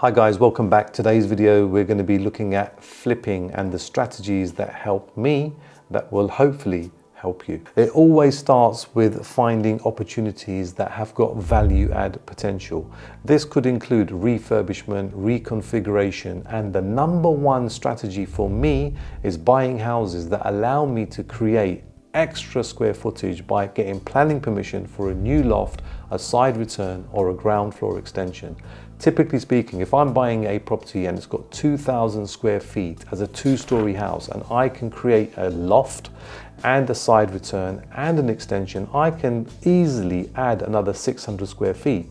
Hi guys, welcome back. Today's video we're going to be looking at flipping and the strategies that help me that will hopefully help you. It always starts with finding opportunities that have got value add potential. This could include refurbishment, reconfiguration, and the number one strategy for me is buying houses that allow me to create extra square footage by getting planning permission for a new loft, a side return, or a ground floor extension. Typically speaking, if I'm buying a property and it's got 2,000 square feet as a two-story house and I can create a loft and a side return and an extension, I can easily add another 600 square feet.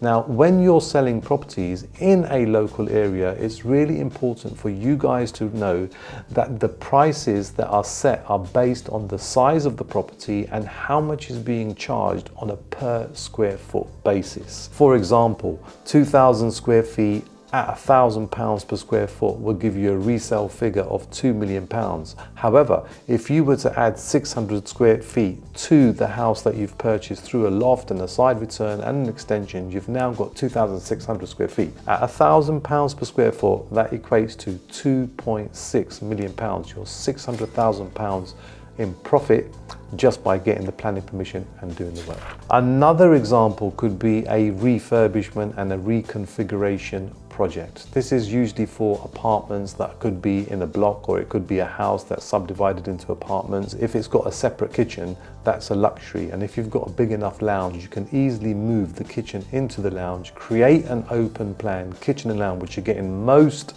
Now, when you're selling properties in a local area, it's really important for you guys to know that the prices that are set are based on the size of the property and how much is being charged on a per square foot basis. For example, 2,000 square feet at £1,000 per square foot will give you a resale figure of £2 million. However, if you were to add 600 square feet to the house that you've purchased through a loft and a side return and an extension, you've now got 2,600 square feet. At £1,000 per square foot, that equates to £2.6 million. You're £600,000 in profit just by getting the planning permission and doing the work. Another example could be a refurbishment and a reconfiguration project. This is usually for apartments that could be in a block, or it could be a house that's subdivided into apartments. If it's got a separate kitchen, that's a luxury. And if you've got a big enough lounge, you can easily move the kitchen into the lounge, create an open plan kitchen and lounge, which you get in most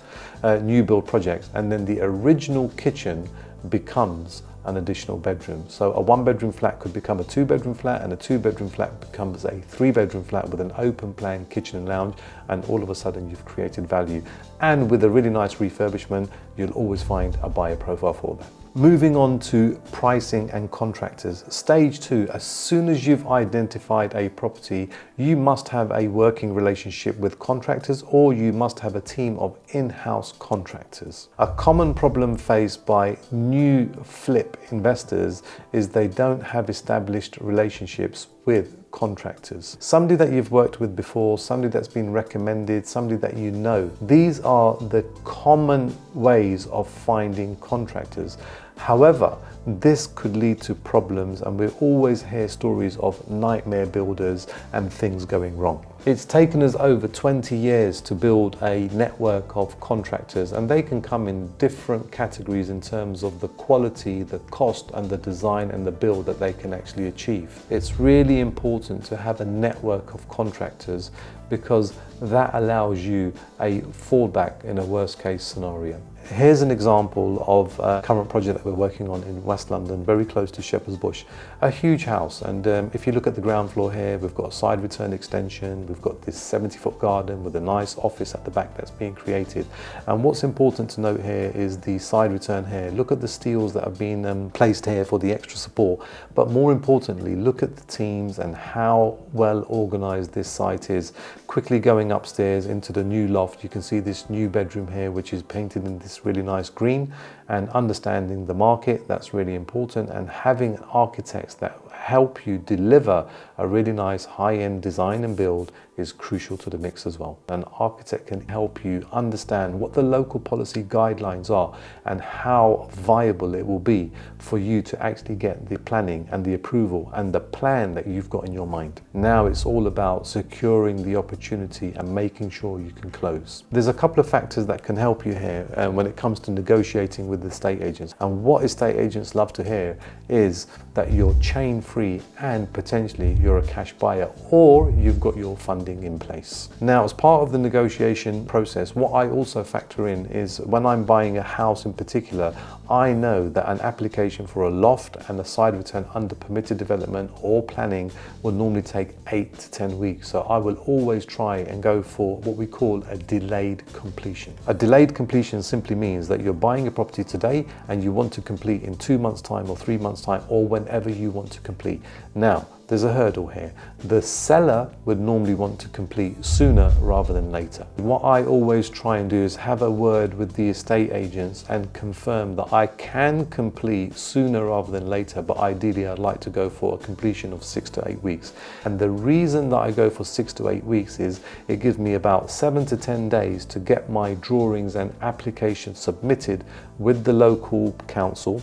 new build projects. And then the original kitchen becomes an additional bedroom. So a one-bedroom flat could become a two-bedroom flat, and a two-bedroom flat becomes a three-bedroom flat with an open plan kitchen and lounge, and all of a sudden you've created value. And with a really nice refurbishment, you'll always find a buyer profile for that. Moving on to pricing and contractors. Stage 2, as soon as you've identified a property, you must have a working relationship with contractors, or you must have a team of in-house contractors. A common problem faced by new flip investors is they don't have established relationships with contractors. Somebody that you've worked with before, somebody that's been recommended, somebody that you know. These are the common ways of finding contractors. However, this could lead to problems, and we always hear stories of nightmare builders and things going wrong. It's taken us over 20 years to build a network of contractors, and they can come in different categories in terms of the quality, the cost, and the design and the build that they can actually achieve. It's really important to have a network of contractors because that allows you a fallback in a worst case scenario. Here's an example of a current project that we're working on in West London, very close to Shepherd's Bush. A huge house, and if you look at the ground floor here, we've got a side return extension, we've got this 70-foot garden with a nice office at the back that's being created. And what's important to note here is the side return here. Look at the steels that have been placed here for the extra support, but more importantly, look at the teams and how well organized this site is. Quickly going upstairs into the new loft, you can see this new bedroom here, which is painted in this really nice green, and understanding the market, that's really important, and having architects that help you deliver a really nice high-end design and build is crucial to the mix as well. An architect can help you understand what the local policy guidelines are and how viable it will be for you to actually get the planning and the approval and the plan that you've got in your mind. Now it's all about securing the opportunity and making sure you can close. There's a couple of factors that can help you here when it comes to negotiating with the estate agents. And what estate agents love to hear is that you're chain free and potentially you're a cash buyer, or you've got your funding in place. Now, as part of the negotiation process, what I also factor in is when I'm buying a house in particular, I know that an application for a loft and a side return under permitted development or planning will normally take 8 to 10 weeks. So I will always try and go for what we call a delayed completion. A delayed completion simply means that you're buying a property today and you want to complete in 2 months' time or 3 months' time, or whenever you want to complete. Now, the there's a hurdle here. The seller would normally want to complete sooner rather than later. What I always try and do is have a word with the estate agents and confirm that I can complete sooner rather than later, but ideally I'd like to go for a completion of 6 to 8 weeks. And the reason that I go for 6 to 8 weeks is it gives me about 7 to 10 days to get my drawings and applications submitted with the local council.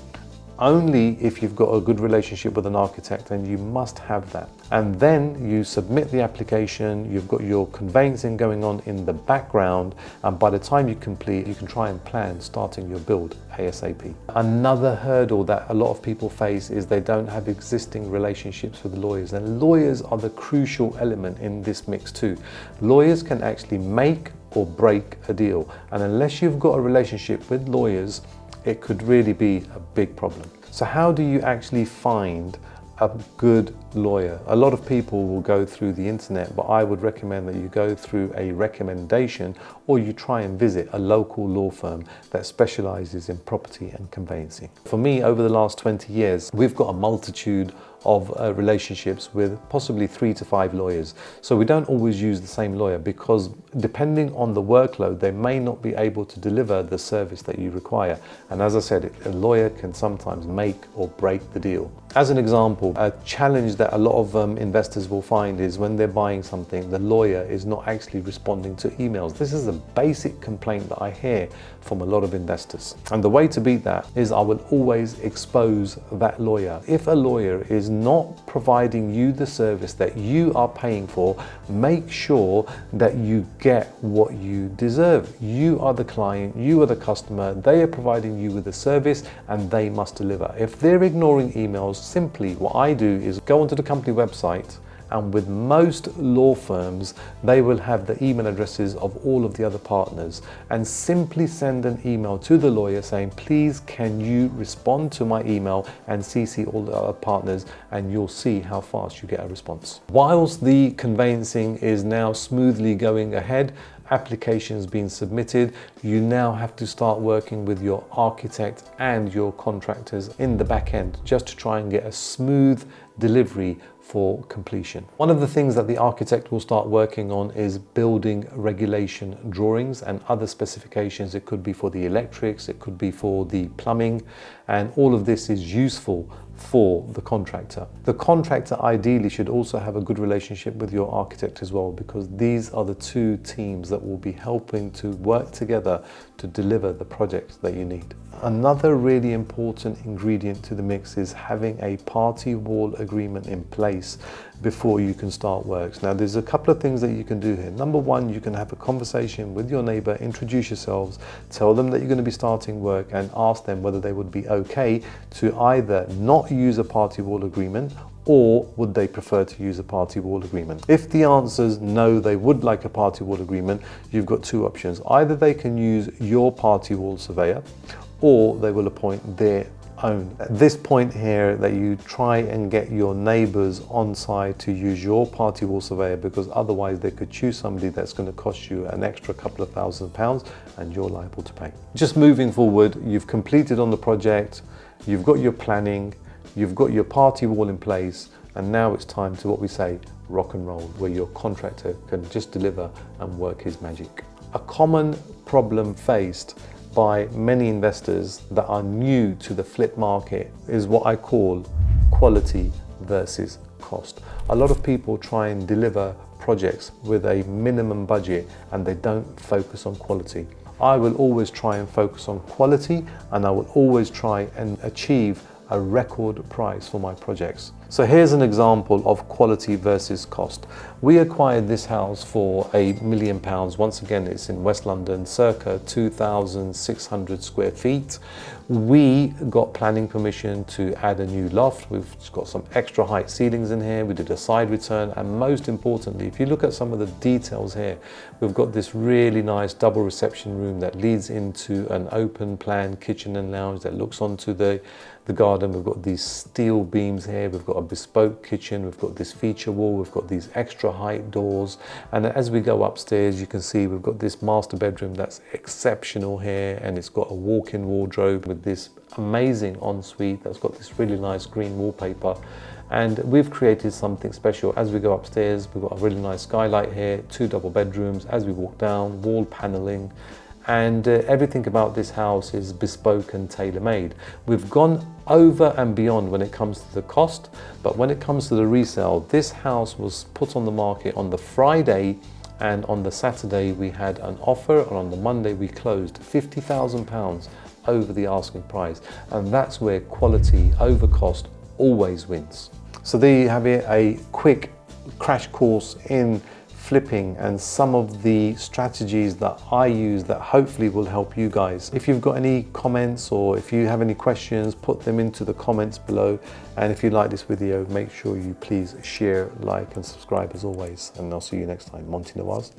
Only if you've got a good relationship with an architect, and you must have that. And then you submit the application, you've got your conveyancing going on in the background, and by the time you complete, you can try and plan starting your build ASAP. Another hurdle that a lot of people face is they don't have existing relationships with lawyers, and lawyers are the crucial element in this mix too. Lawyers can actually make or break a deal, and unless you've got a relationship with lawyers, it could really be a big problem. So how do you actually find a good lawyer? A lot of people will go through the internet, but I would recommend that you go through a recommendation, or you try and visit a local law firm that specializes in property and conveyancing. For me, over the last 20 years, we've got a multitude of relationships with possibly 3 to 5 lawyers. So we don't always use the same lawyer, because depending on the workload, they may not be able to deliver the service that you require. And as I said, a lawyer can sometimes make or break the deal. As an example, a challenge that a lot of investors will find is when they're buying something, the lawyer is not actually responding to emails. This is a basic complaint that I hear from a lot of investors. And the way to beat that is I will always expose that lawyer. If a lawyer is not providing you the service that you are paying for, make sure that you get what you deserve. You are the client, you are the customer, they are providing you with a service, and they must deliver. If they're ignoring emails, simply what I do is go onto the company website, and with most law firms, they will have the email addresses of all of the other partners, and simply send an email to the lawyer saying, please can you respond to my email and CC all the other partners, and you'll see how fast you get a response. Whilst the conveyancing is now smoothly going ahead, applications being submitted, you now have to start working with your architect and your contractors in the back end, just to try and get a smooth delivery for completion. One of the things that the architect will start working on is building regulation drawings and other specifications. It could be for the electrics, it could be for the plumbing, and all of this is useful for the contractor. The contractor ideally should also have a good relationship with your architect as well, because these are the two teams that will be helping to work together to deliver the project that you need. Another really important ingredient to the mix is having a party wall agreement in place before you can start works. Now, there's a couple of things that you can do here. Number one, you can have a conversation with your neighbor, introduce yourselves, tell them that you're going to be starting work, and ask them whether they would be okay to either not use a party wall agreement, or would they prefer to use a party wall agreement. If the answer is no, they would like a party wall agreement, you've got two options. Either they can use your party wall surveyor, or they will appoint their own. At this point here, that you try and get your neighbours on side to use your party wall surveyor, because otherwise they could choose somebody that's going to cost you an extra couple of £1,000 and you're liable to pay. Just moving forward, you've completed on the project, you've got your planning, you've got your party wall in place, and now it's time to, what we say, rock and roll, where your contractor can just deliver and work his magic. A common problem faced by many investors that are new to the flip market is what I call quality versus cost. A lot of people try and deliver projects with a minimum budget, and they don't focus on quality. I will always try and focus on quality, and I will always try and achieve a record price for my projects. So here's an example of quality versus cost. We acquired this house for £1 million. Once again, it's in West London, circa 2,600 square feet. We got planning permission to add a new loft. We've got some extra height ceilings in here. We did a side return, and most importantly, if you look at some of the details here, we've got this really nice double reception room that leads into an open plan kitchen and lounge that looks onto the garden. We've got these steel beams here, we've got a bespoke kitchen, we've got this feature wall, we've got these extra height doors, and as we go upstairs you can see we've got this master bedroom that's exceptional here, and it's got a walk-in wardrobe with this amazing ensuite that's got this really nice green wallpaper. And we've created something special. As we go upstairs, we've got a really nice skylight here, 2 double bedrooms. As we walk down, wall paneling, and everything about this house is bespoke and tailor-made. We've gone over and beyond when it comes to the cost, but when it comes to the resale, this house was put on the market on the Friday, and on the Saturday we had an offer, and on the Monday we closed £50,000 over the asking price. And that's where quality over cost always wins. So there you have it, a quick crash course in flipping and some of the strategies that I use that hopefully will help you guys. If you've got any comments or if you have any questions, put them into the comments below. And if you like this video, make sure you please share, like and subscribe as always. And I'll see you next time. Monty Nawaz.